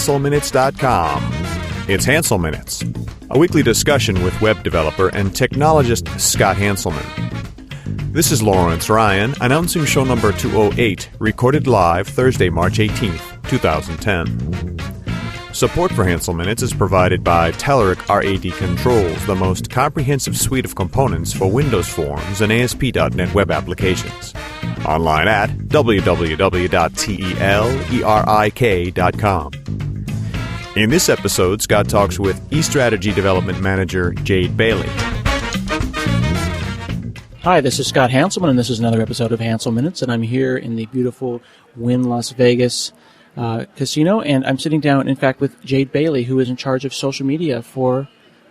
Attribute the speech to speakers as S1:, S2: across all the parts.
S1: hanselminutes.com. It's Hansel Minutes, a weekly discussion with web developer and technologist Scott Hanselman. This is Lawrence Ryan, announcing show number 208, recorded live Thursday, March 18th, 2010. Support for Hansel Minutes is provided by Telerik RAD Controls, the most comprehensive suite of components for Windows Forms and ASP.NET web applications. Online at www.telerik.com. In this episode, Scott talks with eStrategy Development Manager Jade Bailey.
S2: Hi, this is Scott Hanselman, and this is another episode of Hansel Minutes, and I'm here in the beautiful Wynn, Las Vegas casino, and I'm sitting down, in fact, with Jade Bailey, who is in charge of social media for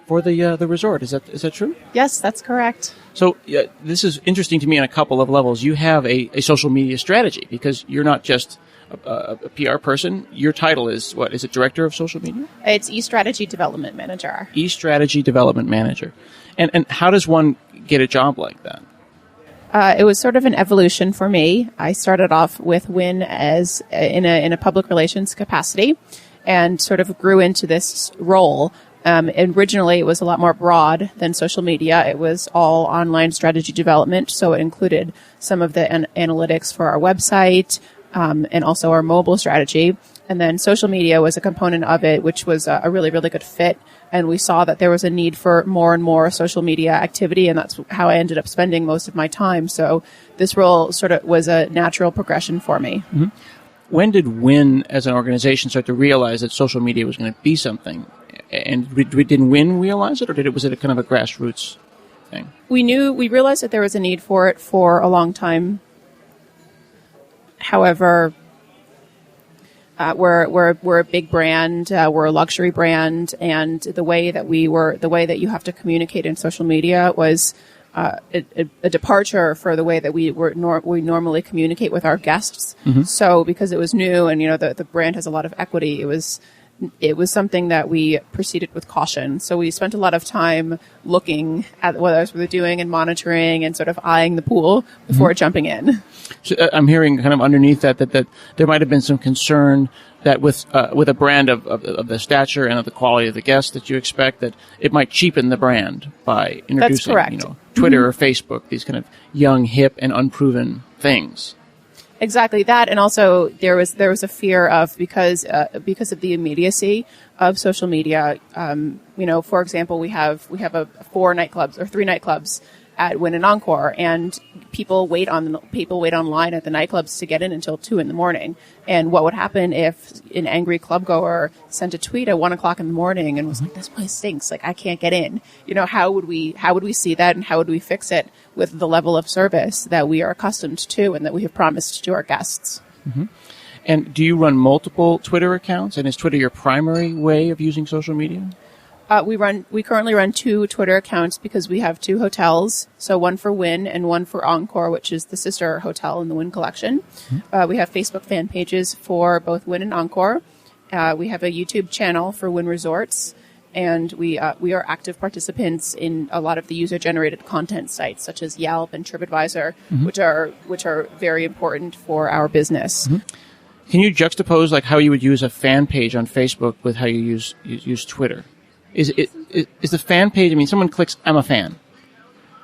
S2: the resort. Is that true?
S3: Yes, that's correct.
S2: So this is interesting to me on a couple of levels. You have a social media strategy because you're not just a PR person. Your title is what? Is it Director of Social Media?
S3: It's eStrategy Development Manager.
S2: eStrategy Development Manager. And how does one get a job like that?
S3: It was sort of an evolution for me. I started off with Wynn as in a public relations capacity, and sort of grew into this role. Originally, it was a lot more broad than social media. It was all online strategy development, so it included some of the analytics for our website and also our mobile strategy. And then social media was a component of it, which was a really, really good fit. And we saw that there was a need for more and more social media activity, and that's how I ended up spending most of my time. So this role sort of was a natural progression for me.
S2: Mm-hmm. When did Wynn as an organization start to realize that social media was going to be something? And did Wynn realize it, or was it a kind of a grassroots thing?
S3: We realized that there was a need for it for a long time. However, we're a big brand. We're a luxury brand, and the way that you have to communicate in social media was a departure for the way that we normally communicate with our guests. Mm-hmm. So because it was new, and the brand has a lot of equity, it was something that we proceeded with caution. So we spent a lot of time looking at what others were doing and monitoring and sort of eyeing the pool before jumping in.
S2: So, I'm hearing kind of underneath that there might have been some concern that with a brand of the stature and of the quality of the guests that you expect, that it might cheapen the brand by introducing Twitter or Facebook, these kind of young, hip, and unproven things.
S3: Exactly that, and also there was a fear of because of the immediacy of social media. For example, we have 3 nightclubs at Wynn and Encore, and people wait online at the nightclubs to get in until 2 a.m. And what would happen if an angry clubgoer sent a tweet at 1 o'clock in the morning and was like, "This place stinks. Like, I can't get in." How would we see that, and how would we fix it with the level of service that we are accustomed to and that we have promised to our guests?
S2: Mm-hmm. And do you run multiple Twitter accounts? And is Twitter your primary way of using social media?
S3: We currently run 2 Twitter accounts because we have 2 hotels. So one for Wynn and one for Encore, which is the sister hotel in the Wynn collection. Mm-hmm. We have Facebook fan pages for both Wynn and Encore. We have a YouTube channel for Wynn Resorts. And we are active participants in a lot of the user-generated content sites, such as Yelp and TripAdvisor, mm-hmm. which are very important for our business.
S2: Mm-hmm. Can you juxtapose how you would use a fan page on Facebook with how you use Twitter? Is the fan page? I mean, someone clicks, "I'm a fan."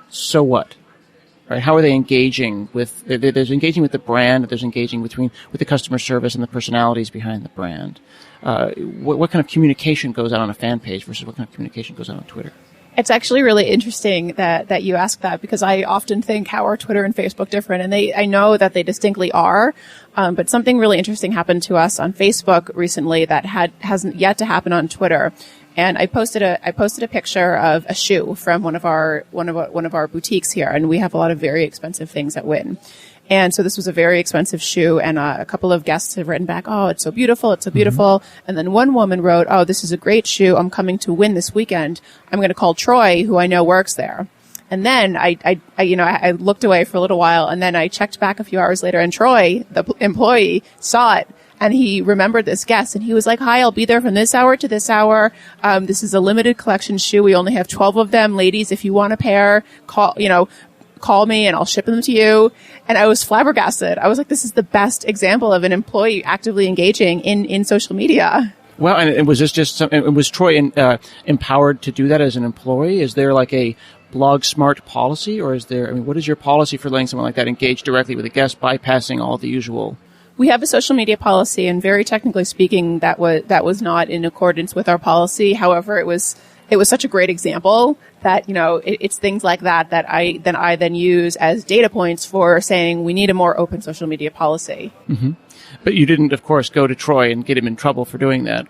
S2: So what? Right? How are they engaging with? There's engaging with the brand. There's engaging with the customer service and the personalities behind the brand. What kind of communication goes out on a fan page versus what kind of communication goes out on Twitter?
S3: It's actually really interesting that you ask that, because I often think, how are Twitter and Facebook different? And I know that they distinctly are. But something really interesting happened to us on Facebook recently that hasn't yet to happen on Twitter. And I posted a picture of a shoe from one of our boutiques here, and we have a lot of very expensive things at Wynn. And so this was a very expensive shoe, and a couple of guests have written back, "Oh, it's so beautiful, it's so beautiful." Mm-hmm. And then one woman wrote, "Oh, this is a great shoe. I'm coming to Wynn this weekend. I'm going to call Troy, who I know works there." And then I looked away for a little while, and then I checked back a few hours later, and Troy, the employee, saw it. And he remembered this guest, and he was like, "Hi, I'll be there from this hour to this hour. This is a limited collection shoe. We only have 12 of them. Ladies, if you want a pair, call me and I'll ship them to you." And I was flabbergasted. I was like, this is the best example of an employee actively engaging in social media.
S2: Well, and was this just something? Was Troy empowered to do that as an employee? Is there like a blog smart policy, or is there? I mean, what is your policy for letting someone like that engage directly with a guest, bypassing all the usual?
S3: We have a social media policy, and very technically speaking, that was not in accordance with our policy. However, it was such a great example that, it's things like that I then use as data points for saying we need a more open social media policy.
S2: Mm-hmm. But you didn't, of course, go to Troy and get him in trouble for doing that.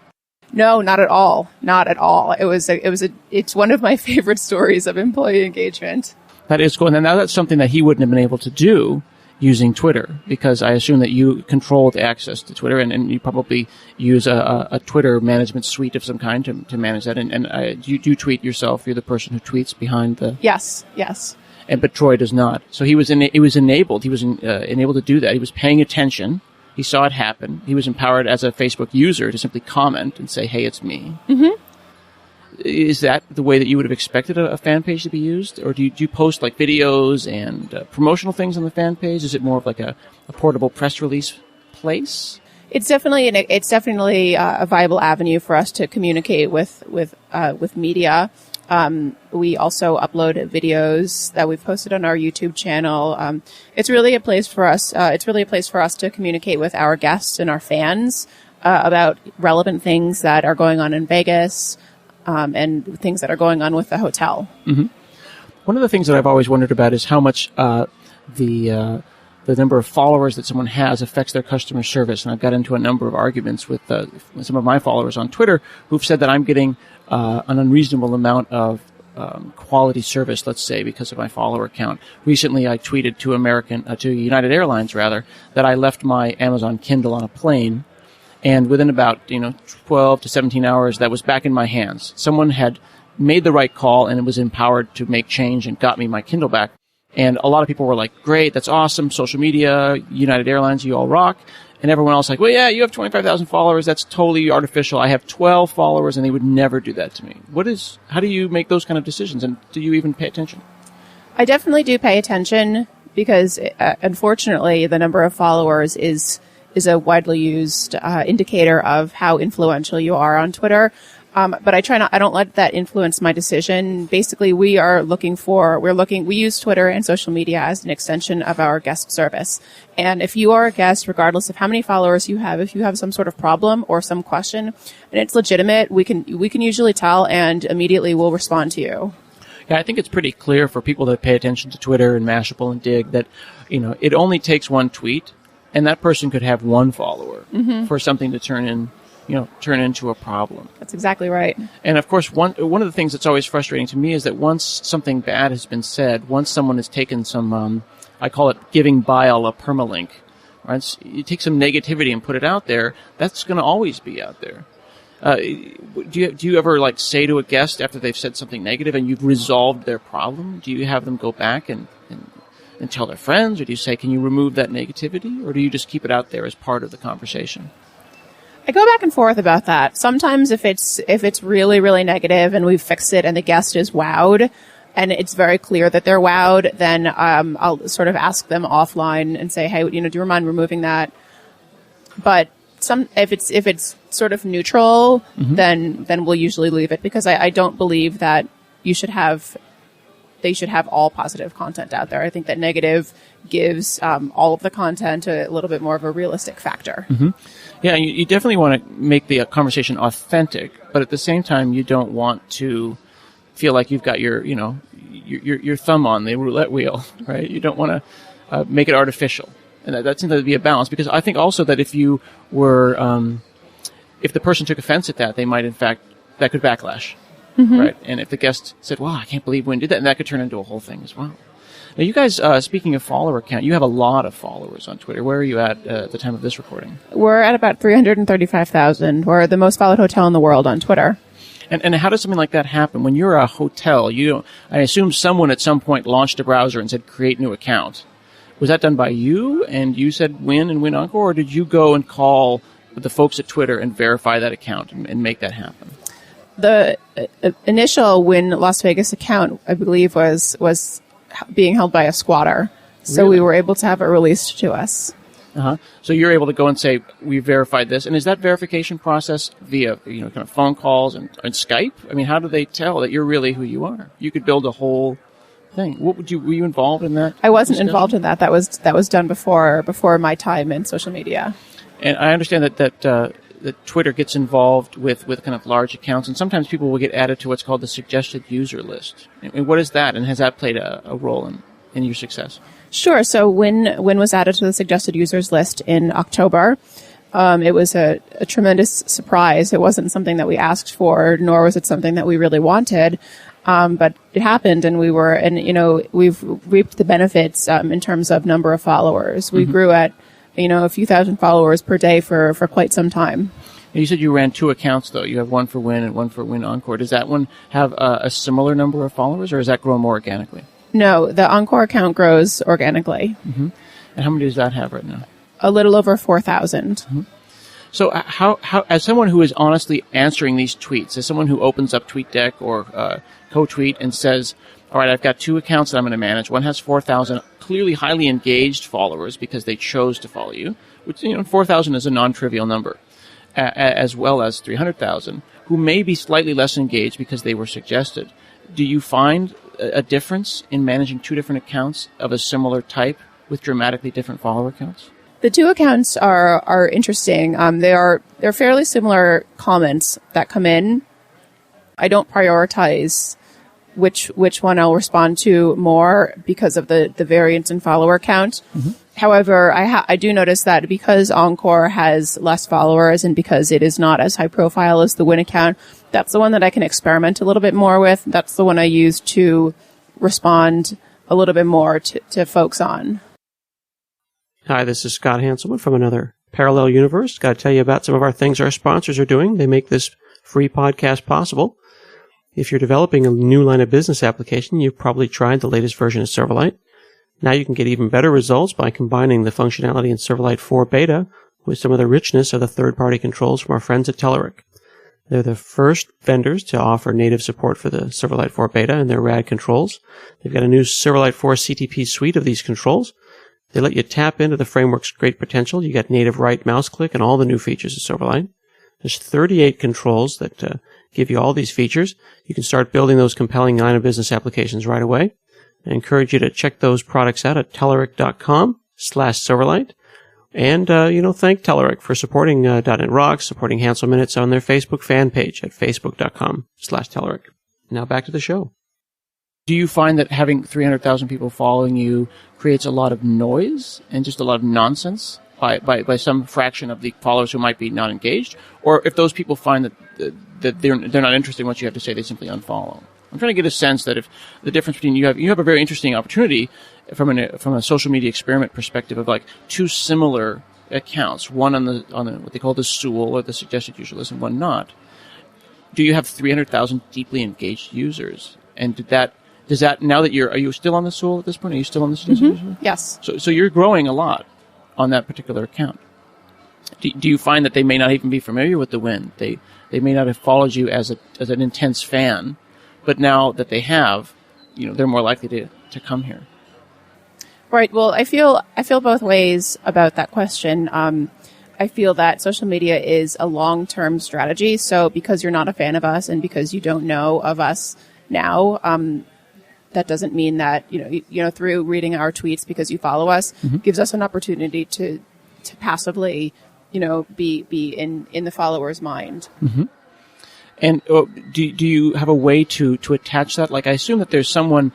S3: No, not at all. Not at all. It's one of my favorite stories of employee engagement.
S2: That is cool. And now that's something that he wouldn't have been able to do using Twitter, because I assume that you control the access to Twitter, and you probably use a Twitter management suite of some kind to manage that. And you tweet yourself. You're the person who tweets behind the...
S3: Yes.
S2: But Troy does not. So he was enabled. He was enabled to do that. He was paying attention. He saw it happen. He was empowered as a Facebook user to simply comment and say, "Hey, it's me."
S3: Mm-hmm.
S2: Is that the way that you would have expected a fan page to be used? Or do you post like videos and promotional things on the fan page? Is it more of like a portable press release place?
S3: It's definitely a viable avenue for us to communicate with media. We also upload videos that we've posted on our YouTube channel. It's really a place for us. To communicate with our guests and our fans about relevant things that are going on in Vegas, and things that are going on with the hotel.
S2: Mm-hmm. One of the things that I've always wondered about is how much the number of followers that someone has affects their customer service. And I've got into a number of arguments with some of my followers on Twitter who've said that I'm getting an unreasonable amount of quality service, let's say, because of my follower count. Recently, I tweeted to United Airlines, rather, that I left my Amazon Kindle on a plane, and within about 12 to 17 hours, that was back in my hands. Someone had made the right call and was empowered to make change and got me my Kindle back. And a lot of people were like, "Great, that's awesome, social media, United Airlines, you all rock." And everyone else like, "Well, yeah, you have 25,000 followers. That's totally artificial. I have 12 followers, and they would never do that to me." How do you make those kind of decisions, and do you even pay attention?
S3: I definitely do pay attention because, unfortunately, the number of followers is a widely used indicator of how influential you are on Twitter. But I don't let that influence my decision. Basically, we use Twitter and social media as an extension of our guest service. And if you are a guest, regardless of how many followers you have, if you have some sort of problem or some question and it's legitimate, we can usually tell and immediately we'll respond to you.
S2: Yeah, I think it's pretty clear for people that pay attention to Twitter and Mashable and Dig that, it only takes one tweet and that person could have one follower for something to turn into a problem.
S3: That's exactly right.
S2: And of course, one of the things that's always frustrating to me is that once something bad has been said, once someone has taken some, I call it giving bile a permalink, right? So you take some negativity and put it out there, that's going to always be out there. Do you ever say to a guest after they've said something negative and you've resolved their problem? Do you have them go back and tell their friends, or do you say, "Can you remove that negativity," or do you just keep it out there as part of the conversation?
S3: I go back and forth about that. Sometimes if it's really, really negative and we've fixed it and the guest is wowed and it's very clear that they're wowed, then I'll sort of ask them offline and say, "Hey, do you mind removing that?" But if it's sort of neutral, then we'll usually leave it, because I don't believe that they should have all positive content out there. I think that negative gives all of the content a little bit more of a realistic factor.
S2: Mm-hmm. Yeah, you definitely want to make the conversation authentic, but at the same time, you don't want to feel like you've got your thumb on the roulette wheel, right? You don't want to make it artificial, and that seems to be a balance. Because I think also that if you were, if the person took offense at that, they might, in fact, that could backlash. Mm-hmm. Right, and if the guest said, "Wow, I can't believe Wynn did that," and that could turn into a whole thing as well. Now, you guys, speaking of follower count, you have a lot of followers on Twitter. Where are you at the time of this recording?
S3: We're at about 335,000. We're the most followed hotel in the world on Twitter.
S2: And how does something like that happen? When you're a hotel, I assume someone at some point launched a browser and said, "Create new account." Was that done by you, and you said Wynn and Wynn Encore, or did you go and call the folks at Twitter and verify that account and make that happen?
S3: The initial Wynn Las Vegas account, I believe, was being held by a squatter. So
S2: Really?
S3: We were able to have it released to us.
S2: So you're able to go and say, we verified this. And is that verification process via, kind of phone calls and Skype? I mean, how do they tell that you're really who you are? You could build a whole thing. Were you involved in that?
S3: I wasn't involved in that. That was done before my time in social media.
S2: And I understand that Twitter gets involved with kind of large accounts, and sometimes people will get added to what's called the suggested user list. And what is that, and has that played a role in your success?
S3: Sure. So Wynn was added to the suggested users list in October. It was a tremendous surprise. It wasn't something that we asked for, nor was it something that we really wanted. But it happened, and we've reaped the benefits in terms of number of followers. We grew at a few thousand followers per day for quite some time.
S2: And you said you ran 2 accounts, though. You have one for Wynn and one for Wynn Encore. Does that one have a similar number of followers, or does that grow more organically?
S3: No, the Encore account grows organically.
S2: Mm-hmm. And how many does that have right now?
S3: A little over 4,000.
S2: Mm-hmm. So how, as someone who is honestly answering these tweets, as someone who opens up TweetDeck or co-tweet and says, all right, I've got 2 accounts that I'm going to manage. One has 4,000 clearly highly engaged followers because they chose to follow you, which 4,000 is a non-trivial number, as well as 300,000 who may be slightly less engaged because they were suggested. Do you find a difference in managing 2 different accounts of a similar type with dramatically different follower counts?
S3: The 2 accounts are interesting. They're fairly similar comments that come in. I don't prioritize which one I'll respond to more because of the variance in follower count. Mm-hmm. However, I do notice that because Encore has less followers and because it is not as high profile as the Wynn account, that's the one that I can experiment a little bit more with. That's the one I use to respond a little bit more to folks on.
S4: Hi, this is Scott Hanselman from another parallel universe. Got to tell you about some of our things our sponsors are doing. They make this free podcast possible. If you're developing a new line of business application, you've probably tried the latest version of Silverlight. Now you can get even better results by combining the functionality in Silverlight 4 Beta with some of the richness of the third-party controls from our friends at Telerik. They're the first vendors to offer native support for the Silverlight 4 Beta and their rad controls. They've got a new Silverlight 4 CTP suite of these controls. They let you tap into the framework's great potential. You got native right mouse click and all the new features of Silverlight. There's 38 controls that give you all these features. You can start building those compelling line of business applications right away. I encourage you to check those products out at Telerik.com/Silverlight. And, thank Telerik for supporting .NET Rocks, supporting Hansel Minutes on their Facebook fan page at Facebook.com/Telerik. Now back to the show.
S2: Do you find that having 300,000 people following you creates a lot of noise and just a lot of nonsense by some fraction of the followers who might be not engaged? Or if those people find that they're not interested in what you have to say, they simply unfollow? I'm trying to get a sense that if the difference between you have a very interesting opportunity from a social media experiment perspective of like 2 similar accounts, one on the what they call the SUL or the suggested user list and one not. Do you have 300,000 deeply engaged users? And does that now that are you still on the SUL at this point? Are you still on the suggested user list?
S3: Yes.
S2: So you're growing a lot on that particular account. Do you find that they may not even be familiar with the Wynn? They may not have followed you as an intense fan, but now that they have, they're more likely to come here.
S3: Right. Well, I feel both ways about that question. I feel that social media is a long-term strategy. So because you're not a fan of us and because you don't know of us now, that doesn't mean that, through reading our tweets because you follow us, gives us an opportunity to passively, be in the follower's mind.
S2: Mm-hmm. And do you have a way to attach that? Like, I assume that there's some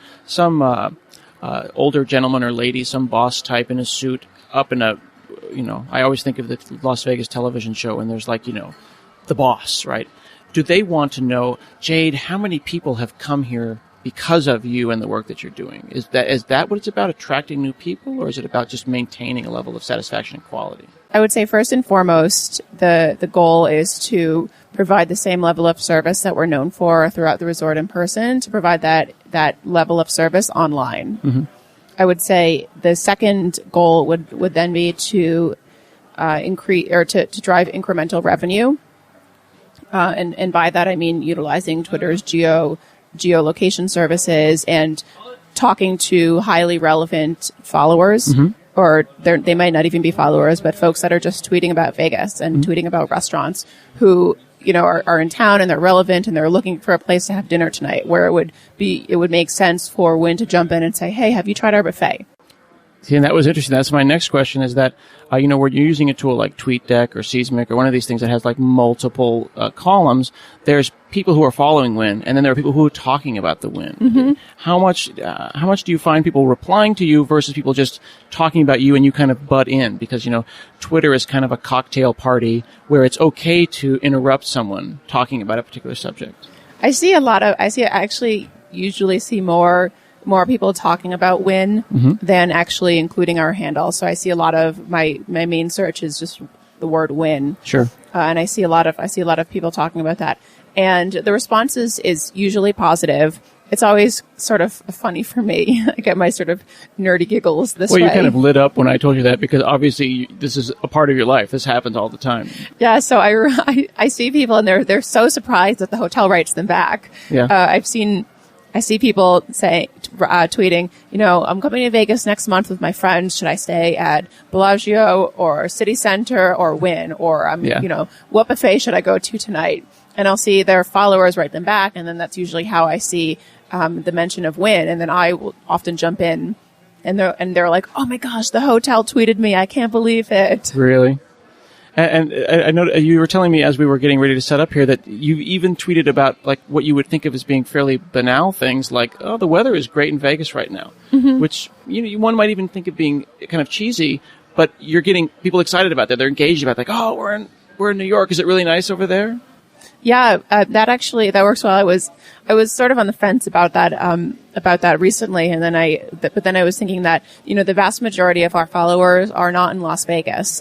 S2: older gentleman or lady, some boss type in a suit up in a, I always think of the Las Vegas television show and there's like, the boss, right? Do they want to know, Jade, how many people have come here because of you and the work that you're doing? Is that what it's about, attracting new people, or is it about just maintaining a level of satisfaction and quality?
S3: I would say first and foremost, the goal is to provide the same level of service that we're known for throughout the resort in person, to provide that level of service online. Mm-hmm. I would say the second goal would then be to increase or to drive incremental revenue. And by that I mean utilizing Twitter's geolocation services and talking to highly relevant followers or they might not even be followers, but folks that are just tweeting about Vegas and tweeting about restaurants who, are in town and they're relevant and they're looking for a place to have dinner tonight, where it would make sense for Wynn to jump in and say, hey, have you tried our buffet?
S2: See, and that was interesting. That's my next question is that, where you're using a tool like TweetDeck or Seismic or one of these things that has like multiple columns, there's people who are following Wynn, and then there are people who are talking about the Wynn. Mm-hmm. How much do you find people replying to you versus people just talking about you and you kind of butt in? Because, Twitter is kind of a cocktail party where it's okay to interrupt someone talking about a particular subject.
S3: I actually usually see more people talking about Wynn than actually including our handle. So I see a lot of my main search is just the word Wynn.
S2: Sure.
S3: And I see a lot of people talking about that. And the responses is usually positive. It's always sort of funny for me. I get my sort of nerdy giggles this way.
S2: Well, you kind of lit up when I told you that because obviously this is a part of your life. This happens all the time.
S3: Yeah. So I see people and they're so surprised that the hotel writes them back.
S2: Yeah.
S3: I see people say, tweeting, I'm coming to Vegas next month with my friends. Should I stay at Bellagio or City Center or Wynn? Or, what buffet should I go to tonight? And I'll see their followers write them back. And then that's usually how I see the mention of Wynn. And then I will often jump in and they're like, oh my gosh, the hotel tweeted me. I can't believe it.
S2: Really? And I know you were telling me as we were getting ready to set up here that you even tweeted about like what you would think of as being fairly banal things like, oh, the weather is great in Vegas right now, which one might even think of being kind of cheesy, but you're getting people excited about that. They're engaged about like, oh, we're in New York. Is it really nice over there?
S3: Yeah, that works well. I was sort of on the fence about that recently, and then but then I was thinking that the vast majority of our followers are not in Las Vegas.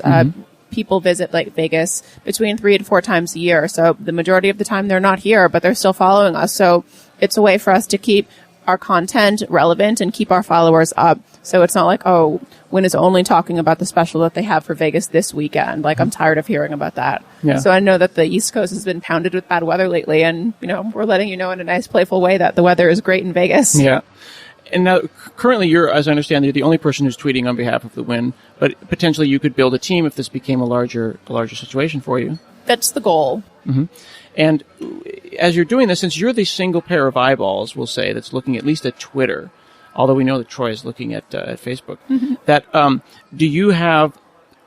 S3: People visit like Vegas between 3 and 4 times a year. So the majority of the time they're not here, but they're still following us. So it's a way for us to keep our content relevant and keep our followers up. So it's not like, oh, Wynn is only talking about the special that they have for Vegas this weekend. Like I'm tired of hearing about that.
S2: Yeah.
S3: So I know that the East Coast has been pounded with bad weather lately. And, we're letting you know in a nice playful way that the weather is great in Vegas.
S2: Yeah. And now, currently, as I understand, you're the only person who's tweeting on behalf of the Wynn, but potentially you could build a team if this became a larger situation for you.
S3: That's the goal.
S2: Mm-hmm. And as you're doing this, since you're the single pair of eyeballs, we'll say, that's looking at least at Twitter, although we know that Troy is looking at Facebook, that do you have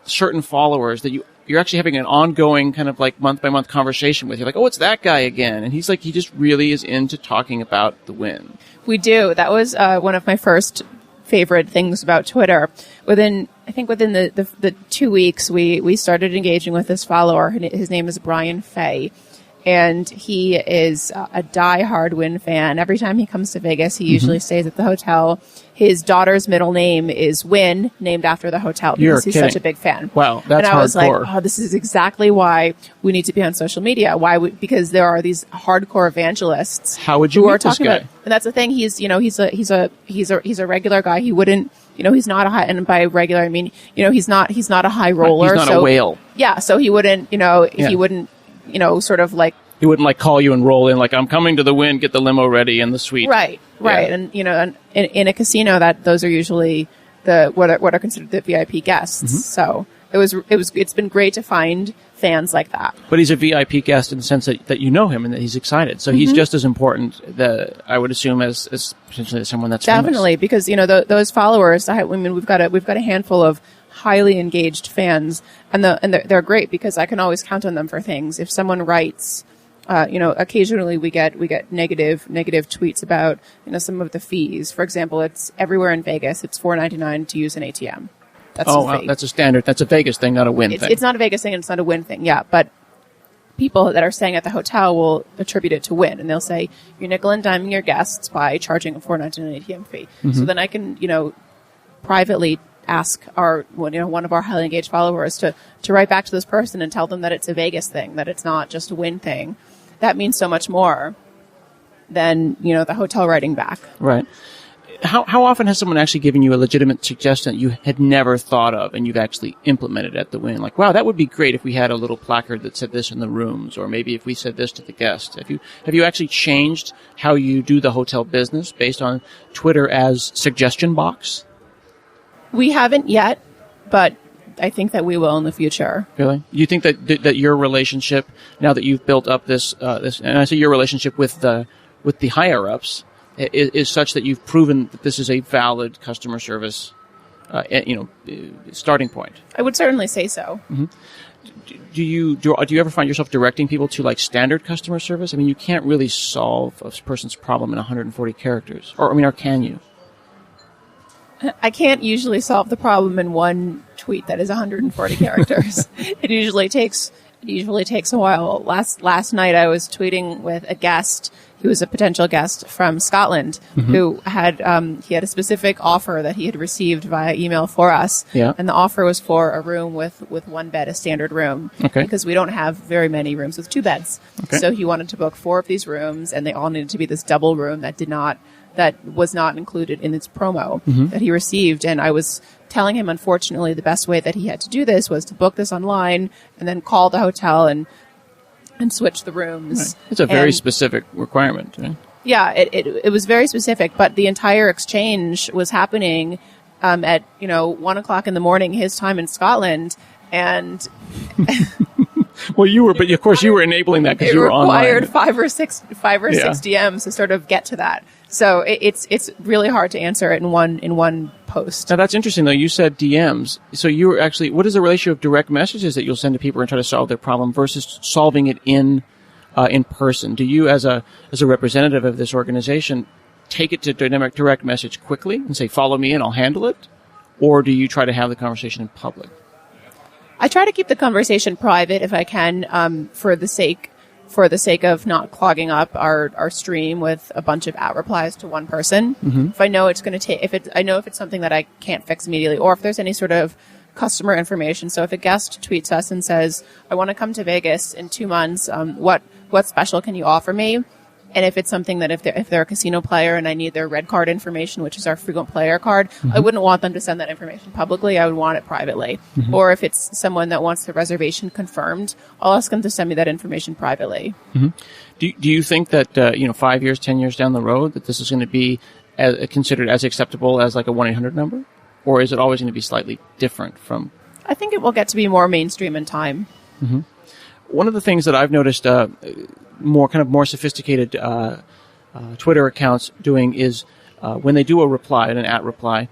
S2: certain followers that you're actually having an ongoing kind of like month-by-month conversation with? You're like, oh, it's that guy again. And he's like, he just really is into talking about the Wynn.
S3: We do. That was one of my first favorite things about Twitter. Within the 2 weeks, we started engaging with this follower. His name is Brian Fay. And he is a diehard Wynn fan. Every time he comes to Vegas, he usually stays at the hotel. His daughter's middle name is Wynn, named after the hotel because he's such a big fan.
S2: Wow, that's hardcore.
S3: And I was like, oh, this is exactly why we need to be on social media. Because there are these hardcore evangelists.
S2: How would you
S3: who
S2: meet
S3: are talking
S2: this guy?
S3: about, and that's the thing. He's a regular guy. He wouldn't, he's not a high, and by regular I mean, he's not a high roller.
S2: He's not a whale.
S3: Yeah, so he wouldn't, he wouldn't. Sort of like...
S2: He wouldn't like call you and roll in like, I'm coming to the Wynn, get the limo ready and the suite.
S3: Right.
S2: Yeah.
S3: And, in a casino those are usually what are considered the VIP guests. So it's been great to find fans like that.
S2: But he's a VIP guest in the sense that you know him and that he's excited. So he's just as important, I would assume, as potentially someone that's
S3: definitely
S2: famous.
S3: Because, those followers, we've got a handful of highly engaged fans, and they're great because I can always count on them for things. If someone writes, occasionally we get negative tweets about, some of the fees. For example, it's everywhere in Vegas. It's $4.99 to use an ATM. That's
S2: wow, that's a standard. That's a Vegas thing, not a Wynn thing.
S3: It's not a Vegas thing and it's not a Wynn thing. Yeah. But people that are staying at the hotel will attribute it to Wynn, and they'll say, you're nickel and diming your guests by charging a $4.99 ATM fee. So then I can, privately ask one of our highly engaged followers to write back to this person and tell them that it's a Vegas thing, that it's not just a Wynn thing. That means so much more than, the hotel writing back.
S2: Right. How often has someone actually given you a legitimate suggestion that you had never thought of and you've actually implemented at the Wynn? Like, wow, that would be great if we had a little placard that said this in the rooms, or maybe if we said this to the guests. Have you actually changed how you do the hotel business based on Twitter as suggestion box?
S3: We haven't yet, but I think that we will in the future.
S2: Really? You think that your relationship, now that you've built up this, and I say your relationship with the higher ups, is such that you've proven that this is a valid customer service, starting point?
S3: I would certainly say so.
S2: Mm-hmm. Do you ever find yourself directing people to like standard customer service? I mean, you can't really solve a person's problem in 140 characters, or can you?
S3: I can't usually solve the problem in one tweet that is 140 characters. It usually takes a while. Last night I was tweeting with a guest. He was a potential guest from Scotland who had he had a specific offer that he had received via email for us.
S2: Yeah.
S3: And the offer was for a room with one bed, a standard room.
S2: Okay.
S3: Because we don't have very many rooms with 2 beds.
S2: Okay.
S3: So he wanted to book 4 of these rooms, and they all needed to be this double room that was not included in its promo that he received. And I was telling him, unfortunately, the best way that he had to do this was to book this online and then call the hotel and switch the rooms.
S2: Right. It's a very specific requirement. Right?
S3: Yeah, it was very specific, but the entire exchange was happening at 1:00 in the morning, his time in Scotland, and
S2: well, but of course you were enabling that because you were online.
S3: It required 5 or 6 DMs to sort of get to that. So it's really hard to answer it in one post.
S2: Now that's interesting though. You said DMs. So you were actually, what is the ratio of direct messages that you'll send to people and try to solve their problem versus solving it in person? Do you, as a representative of this organization, take it to direct message quickly and say, "Follow me and I'll handle it," or do you try to have the conversation in public?
S3: I try to keep the conversation private if I can, for the sake of not clogging up our stream with a bunch of @replies to one person. Mm-hmm. If I know it's going to take, if it's something that I can't fix immediately, or if there's any sort of customer information. So if a guest tweets us and says, "I want to come to Vegas in 2 months, what special can you offer me?" And if it's something that if they're a casino player and I need their red card information, which is our frequent player card, I wouldn't want them to send that information publicly. I would want it privately. Mm-hmm. Or if it's someone that wants the reservation confirmed, I'll ask them to send me that information privately.
S2: Mm-hmm. Do you think that 5 years, 10 years down the road that this is going to be considered as acceptable as like a 1-800 number, or is it always going to be slightly different from?
S3: I think it will get to be more mainstream in time.
S2: Mm-hmm. One of the things that I've noticed more sophisticated Twitter accounts doing is when they do a reply, an @reply,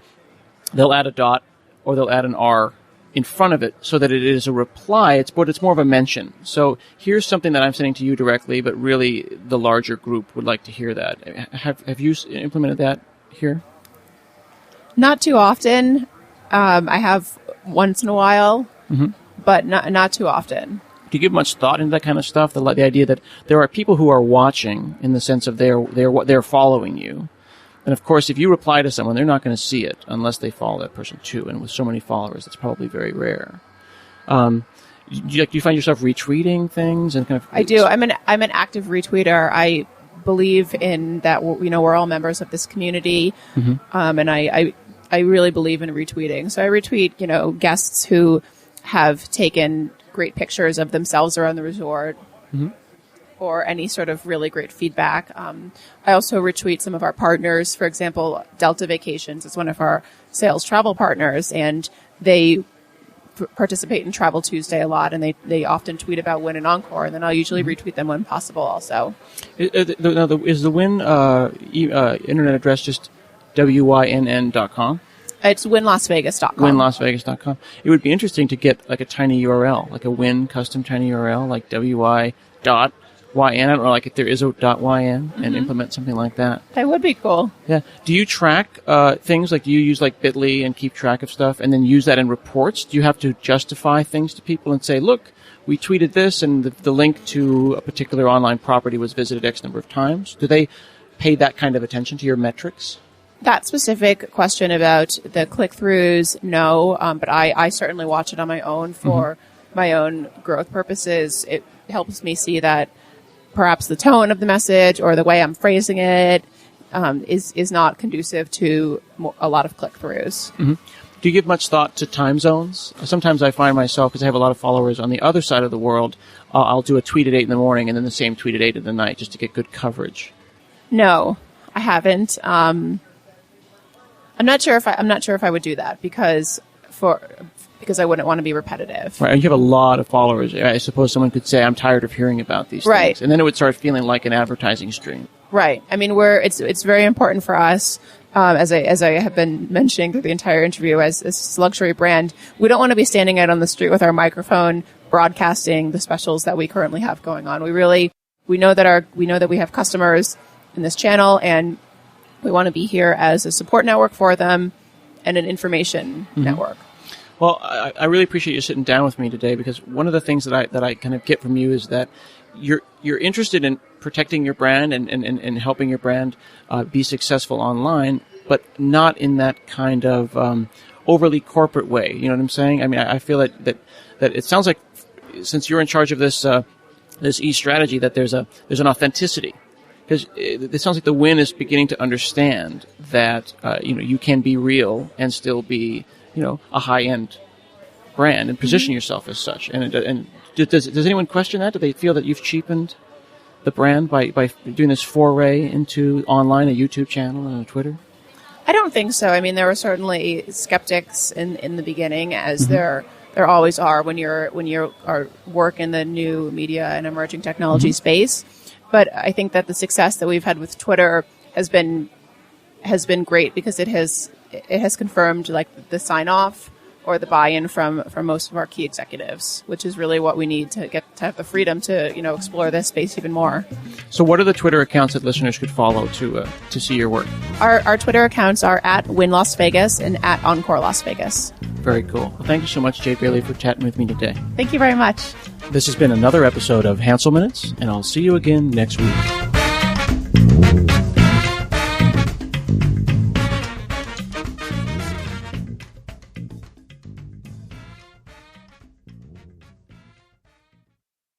S2: they'll add a dot or they'll add an R in front of it so that it is a reply. It's more of a mention. So here's something that I'm sending to you directly, but really the larger group would like to hear that. Have you implemented that here?
S3: Not too often. I have once in a while, but not too often.
S2: Do you give much thought into that kind of stuff? The idea that there are people who are watching in the sense of they're following you. And of course, if you reply to someone, they're not going to see it unless they follow that person too. And with so many followers, it's probably very rare. Do you find yourself retweeting things and kind of?
S3: I do. I'm an active retweeter. I believe in that. We're all members of this community, and I really believe in retweeting. So I retweet guests who have taken great pictures of themselves around the resort, or any sort of really great feedback. I also retweet some of our partners. For example, Delta Vacations is one of our sales travel partners, and they participate in Travel Tuesday a lot, and they often tweet about Wynn and Encore, and then I'll usually retweet them when possible also.
S2: Is the Wynn internet address just wynn.com?
S3: It's winlasvegas.com.
S2: Winlasvegas.com. It would be interesting to get like a tiny URL, like a Wynn custom tiny URL, like wy.yn. I don't know, like if there is a .yn, and implement something like that.
S3: That would be cool.
S2: Yeah. Do you track things? Like, do you use like Bitly and keep track of stuff, and then use that in reports? Do you have to justify things to people and say, look, we tweeted this, and the link to a particular online property was visited X number of times? Do they pay that kind of attention to your metrics?
S3: That specific question about the click-throughs, no, but I certainly watch it on my own for my own growth purposes. It helps me see that perhaps the tone of the message or the way I'm phrasing it is not conducive to a lot of click-throughs. Mm-hmm.
S2: Do you give much thought to time zones? Sometimes I find myself, because I have a lot of followers on the other side of the world, I'll do a tweet at 8 in the morning and then the same tweet at 8 in the night just to get good coverage.
S3: No, I haven't. I'm not sure if I would do that because I wouldn't want to be repetitive.
S2: Right, and you have a lot of followers. I suppose someone could say, "I'm tired of hearing about these things," and then it would start feeling like an advertising stream.
S3: Right. I mean, it's very important for us, as I have been mentioning through the entire interview, as a luxury brand. We don't want to be standing out on the street with our microphone broadcasting the specials that we currently have going on. We know that we have customers in this channel, and we want to be here as a support network for them and an information network.
S2: Well, I really appreciate you sitting down with me today, because one of the things that I kind of get from you is that you're interested in protecting your brand and helping your brand be successful online, but not in that kind of overly corporate way. You know what I'm saying? I mean, I feel that it sounds like, since you're in charge of this e-strategy, that there's an authenticity. Because it sounds like the Wynn is beginning to understand that you can be real and still be a high-end brand and position yourself as such. And does anyone question that? Do they feel that you've cheapened the brand by doing this foray into online, a YouTube channel and a Twitter?
S3: I don't think so. I mean, there were certainly skeptics in the beginning, as there always are when you work in the new media and emerging technology space. But I think that the success that we've had with Twitter has been great, because it has confirmed like the sign off or the buy-in from most of our key executives, which is really what we need to have the freedom to explore this space even more.
S2: So what are the Twitter accounts that listeners could follow to see your work?
S3: Our Twitter accounts are at Wynn Las Vegas and at Encore Las Vegas.
S2: Very cool. Well, thank you so much, Jay Bailey, for chatting with me today.
S3: Thank you very much.
S2: This has been another episode of Hansel Minutes, and I'll see you again next week.